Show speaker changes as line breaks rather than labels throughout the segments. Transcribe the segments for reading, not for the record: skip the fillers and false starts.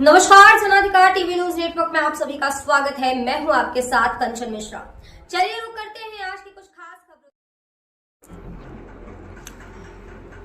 नमस्कार, जनाधिकार TV news network में आप सभी का स्वागत है। मैं हूं आपके साथ कंचन मिश्रा। चलिए रुक करते हैं आज की कुछ खास खबरों।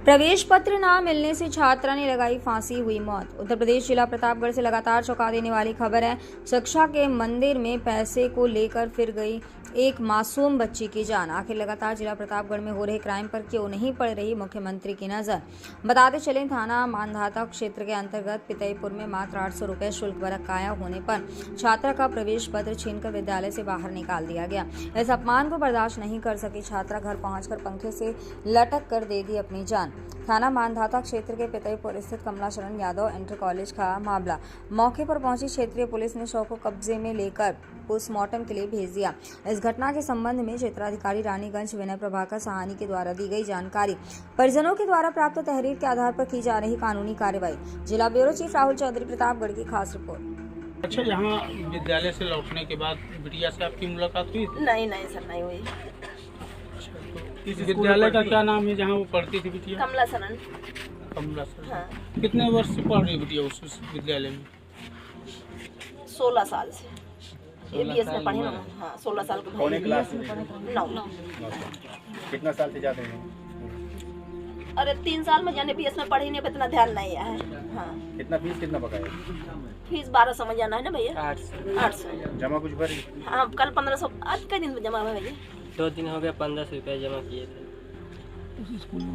प्रवेश पत्र न मिलने से छात्रा ने लगाई फांसी, हुई मौत। उत्तर प्रदेश जिला प्रतापगढ़ से लगातार चौंका देने वाली खबर है। शिक्षा के मंदिर में पैसे को लेकर फिर गई एक मासूम बच्ची की जान। आखिर लगातार जिला प्रतापगढ़ में हो रहे क्राइम पर क्यों नहीं पड़ रही मुख्यमंत्री की नजर। बताते चले, थाना मानधाता क्षेत्र के अंतर्गत पितईपुर में मात्र 800 रुपये शुल्क बकाया होने पर छात्रा का प्रवेश पत्र छीनकर विद्यालय से बाहर निकाल दिया गया। इस अपमान को बर्दाश्त नहीं कर सकी छात्रा घर पहुंचकर पंखे से लटक कर दे दी अपनी जान। थाना मानधाता क्षेत्र के पितईपुर स्थित कमला शरण यादव इंटर कॉलेज का मामला। मौके पर पहुंची क्षेत्रीय पुलिस ने शव को कब्जे में लेकर पोस्टमार्टम के लिए भेज दिया। इस घटना के संबंध में क्षेत्राधिकारी रानीगंज विनय प्रभाकर सहानी के द्वारा दी गई जानकारी। परिजनों के द्वारा प्राप्त तहरीर के आधार पर की जा रही कानूनी कार्रवाई। जिला ब्यूरो चीफ राहुल चौधरी, प्रतापगढ़ की खास रिपोर्ट।
अच्छा, यहाँ विद्यालय से लौटने के बाद बिटिया से आपकी मुलाकात हुई?
नहीं सर, नहीं हुई।
इस विद्यालय का क्या नाम है जहाँ वो पढ़ती थी बिटिया?
कमला शरण।
कमला शरण।
हाँ।
कितने वर्ष से पढ़ रही बिटिया उस विद्यालय में?
16 साल से। एबीएस में पढ़ी ना। हाँ, 16 साल के।
कौन क्लास में?
9।
कितना साल से जाते हैं?
अरे 3 साल में जाने बीएस में पढ़ी नहीं, इतना ध्यान नहीं है। हाँ।
कितना फीस कितना बकाया?
फीस 1200 में जाना है ना भैया। 800
जमा कुछ भरी?
हाँ, कल 1500। आज के दिन में जमा हुआ भैया।
2 दिन हो गया, 1500 रुपये जमा किए थे।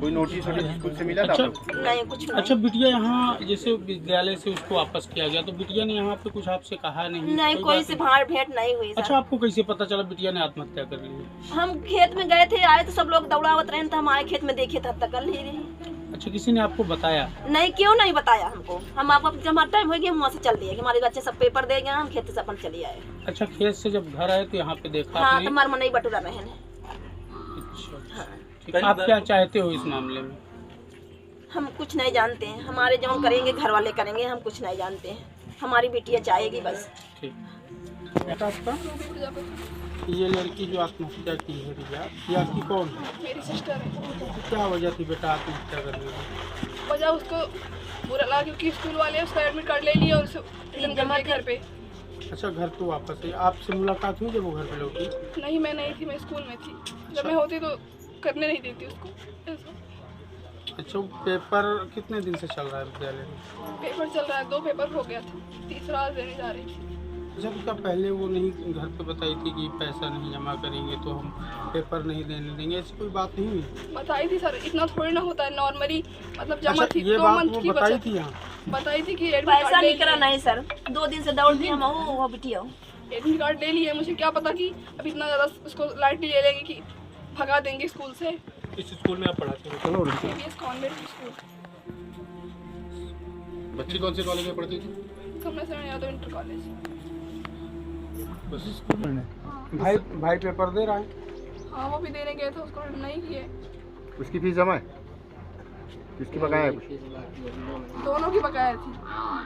कोई नोटिस स्कूल से मिला था?
अच्छा,
नहीं, कुछ नहीं।
अच्छा, बिटिया यहाँ जैसे विद्यालय से उसको वापस किया गया तो बिटिया ने यहाँ पे कुछ आपसे कहा नहीं?
नहीं, कोई से भाड़ भेंट नहीं हुई सर।
अच्छा, आपको कैसे पता चला बिटिया ने आत्महत्या कर ली?
हम खेत में गए थे, आए तो सब लोग दौड़ावत रहे तो हम आए खेत में देखे तब तक कर ली रही।
अच्छा, किसी ने आपको बताया?
नहीं, क्यों नहीं बताया हमको। हम आपको जब हमारा टाइम हो गया हम वहाँ से चल दिए कि हमारे बच्चे सब पेपर दे गए, हम खेत से अपन चले आए।
अच्छा, खेत से जब घर आए तो यहाँ पे देखा
हाँ,
आपने?
तो हमारे मन नहीं बटुरा रहे हैं।
अच्छा,
हाँ।
ठीक। आप क्या चाहते हो इस मामले में?
हम कुछ नहीं जानते हैं, हमारे जो करेंगे घर वाले करेंगे, हम कुछ नहीं जानते हैं। हमारी बेटियाँ चाहेगी बस।
ठीक। बेटा आपका? ये लड़की जो आत्महत्या की है रिया, ये आपकी कौन है?
मेरी सिस्टर है।
क्या वजह थी बेटा आत्महत्या करने की?
वजह उसको बुरा लगा क्योंकि स्कूल वाले उसका एडमिट कार्ड ले लिया और उसे रिटर्न जमा घर पे।
अच्छा, घर तो वापस है। आपसे मुलाकात हुई जब वो घर पे लौटी?
नहीं, मैं नहीं थी, मैं स्कूल में थी। जब मैं होती तो करने नहीं देती उसको ऐसा।
अच्छा, वो पेपर कितने दिन से चल रहा है विद्यालय में?
पेपर चल रहा है, 2 पेपर हो गया था, तीसरा आज देने जा रही थी।
अच्छा, तो क्या पहले वो नहीं घर पे बताई थी कि पैसा नहीं जमा करेंगे तो हम पेपर नहीं देने देंगे? ऐसी कोई बात नहीं हुई?
बताई थी सर, इतना थोड़ी ना होता है नॉर्मली, मतलब जमा
अच्छा,
थी
ये
2
बात
मंथ
वो
की
बताई
बचत।
थी यहाँ?
बताई थी कि एडमिट
पैसा
कार्ड ले
नहीं करा
लिया।
नहीं सर, 2 दिन से दौड़ दी हम। वो बिटिया
एडमिट कार्ड ले लिए, मुझे क्या पता कि अब इतना ज़्यादा उसको लाइटली ले लेंगे कि भगा देंगे स्कूल से।
इस स्कूल में आप पढ़ाते हो?
ABS convent school.
बच्ची कौन से कॉलेज में पढ़ती थी?
कमला शरण यादव इंटर कॉलेज।
बस स्कूल में। भाई पेपर दे रहा है?
हाँ, वो भी देने गए थे, उसको नहीं किए।
उसकी फीस जमा है? किसकी बकाया है कुछ?
दोनों की बकाया थी।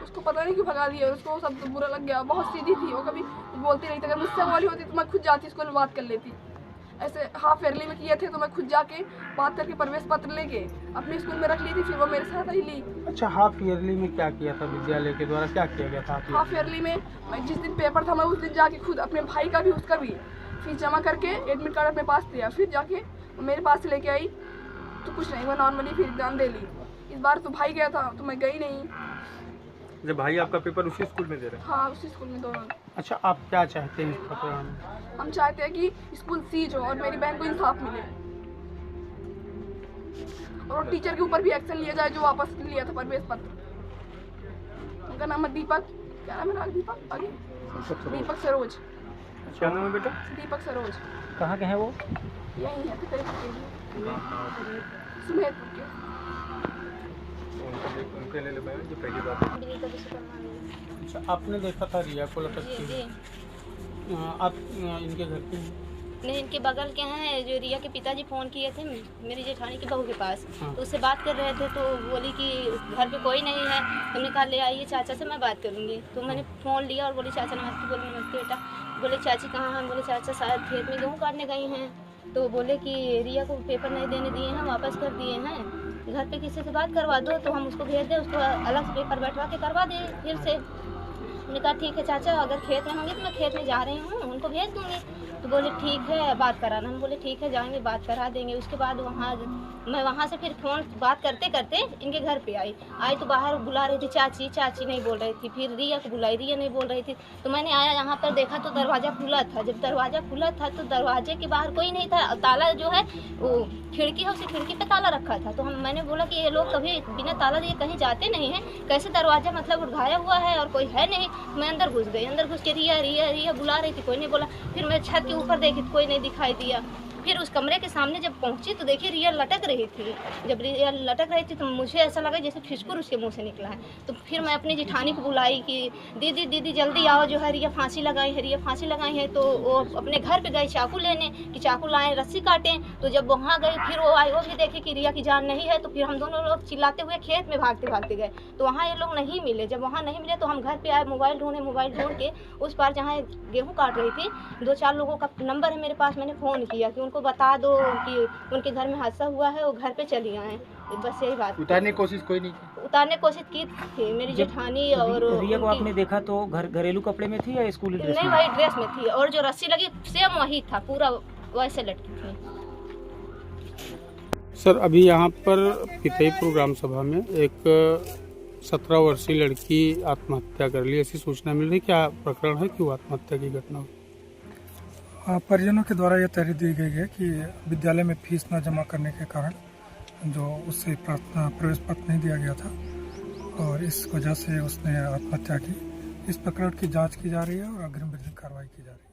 उसको पता नहीं क्यों भगा दिया, उसको सब बुरा लग गया। बहुत सीधी थी वो, कभी बोलती नहीं थी। अगर मुझसे वाली होती तो मैं खुद जाती स्कूल में बात कर लेती। ऐसे हाफ ईयरली में किए थे तो मैं खुद जाके बात करके प्रवेश पत्र लेके अपने स्कूल में रख ली थी, फिर वो मेरे साथ ही ली।
अच्छा, हाफ ईयरली में क्या किया था विद्यालय के द्वारा, क्या किया गया था?
हाफ ईयरली में मैं जिस दिन पेपर था, मैं उस दिन जाके खुद अपने भाई का भी उसका भी फीस जमा करके एडमिट कार्ड अपने पास दिया, फिर जाके मेरे पास से लेके आई तो कुछ नहीं, मैं नॉर्मली फिर एग्जाम दे ली। इस बार तो भाई गया था तो मैं गई नहीं।
जब भाई आपका पेपर उसी स्कूल में दे रहे हैं?
हाँ, उसी स्कूल में दोनों।
अच्छा, आप क्या चाहते हैं इस प्रकरण में?
हम चाहते हैं कि स्कूल सीज हो और मेरी बहन को इंसाफ मिले और टीचर के ऊपर भी एक्शन लिया जाए जो वापस लिया था प्रवेश पत्र। उनका नाम है दीपक, क्या नाम है? दीपक आगे, दीपक सरोज।
क्या नाम है बेटा?
दीपक सरोज।
कहाँ के हैं वो?
यही है सुमेरपुर के।
उनके ले पाए जो पहली बात।
अच्छा, आपने देखा था रिया को लटकती हुई? आप इनके घर पे हैं?
नहीं, इनके बगल के हैं। जो रिया के पिताजी फ़ोन किए थे मेरी जेठानी की बहू के पास,
हाँ।
तो उससे बात कर रहे थे तो बोली कि घर पे कोई नहीं है। हमने कहा ले आइए चाचा से, मैं बात करूँगी। तो मैंने फ़ोन लिया और बोली चाचा नमस्ते। बोली नमस्ते बेटा। बोले चाची कहाँ हैं? बोले चाचा शायद खेत में गेहूँ काटने गई हैं। तो बोले कि रिया को पेपर नहीं देने दिए हैं, वापस कर दिए हैं। घर पे किसी से बात करवा दो तो हम उसको भेज दें, उसको अलग से पेपर बैठवा के करवा दें फिर से। मैंने कहा ठीक है चाचा, अगर खेत में होंगे तो मैं खेत में जा रही हूँ उनको भेज दूँगी। तो बोले ठीक है बात कराना। हम बोले ठीक है जाएंगे बात करा देंगे। उसके बाद मैं वहाँ से फिर फ़ोन बात करते करते इनके घर पे आई तो बाहर बुला रही थी चाची, चाची नहीं बोल रही थी। फिर रिया को बुलाई, रिया नहीं बोल रही थी। तो मैंने आया यहाँ पर देखा तो दरवाज़ा खुला था। जब दरवाज़ा खुला था तो दरवाजे के बाहर कोई नहीं था, ताला जो है वो खिड़की है, उसी खिड़की पे ताला रखा था। तो मैंने बोला कि ये लोग कभी बिना ताला दिए कहीं जाते नहीं हैं, कैसे दरवाज़ा मतलब उठाया हुआ है और कोई है नहीं। मैं अंदर घुस गई, अंदर घुस के रिया रिया रिया बुला रही थी, कोई नहीं बोला। फिर मैं छत के ऊपर देखी तो कोई नहीं दिखाई दिया। फिर उस कमरे के सामने जब पहुंची तो देखिए रिया लटक रही थी। जब रिया लटक रही थी तो मुझे ऐसा लगा जैसे फिसकुर उसके मुंह से निकला है। तो फिर मैं अपनी जेठानी को बुलाई कि दीदी दीदी जल्दी आओ, जो है रिया फांसी लगाई है, रिया फांसी लगाई है। तो वो अपने घर पे गई चाकू लेने कि चाकू लाएं रस्सी काटें। तो जब वहाँ गई फिर वो आई, वो भी देखे कि रिया की जान नहीं है। तो फिर हम दोनों लोग चिल्लाते हुए खेत में भागते भागते गए। तो वहाँ ये लोग नहीं मिले। जब वहाँ नहीं मिले तो हम घर पे आए, मोबाइल ढूंढ के उस पार जहाँ गेहूँ काट रही थी 2-4 लोगों का नंबर है मेरे पास। मैंने फ़ोन किया कि उनको बता दो कि उनके घर में हादसा हुआ है, वो घर पे चली आए। बस यही बात।
उतारने की कोशिश कोई नहीं की?
उतारने की कोशिश की थी मेरी जेठानी। और
रिया को आपने देखा तो घरेलू कपड़े में थी या स्कूल ड्रेस
नहीं,
में?
वही ड्रेस में थी और जो रस्सी लगी सेम वही था, पूरा वैसे लटकी थी।
सर अभी यहाँ पर पितईपुर ग्राम सभा में एक 17 वर्षीय लड़की आत्महत्या कर ली, ऐसी सूचना मिल रही। क्या प्रकरण है, क्यों आत्महत्या की घटना हुई?
परिजनों के द्वारा यह तहरीर दी गई है कि विद्यालय में फीस न जमा करने के कारण जो उससे प्रवेश पत्र नहीं दिया गया था और इस वजह से उसने आत्महत्या की। इस प्रकरण की जांच की जा रही है और अग्रिम विधिक कार्रवाई की जा रही है।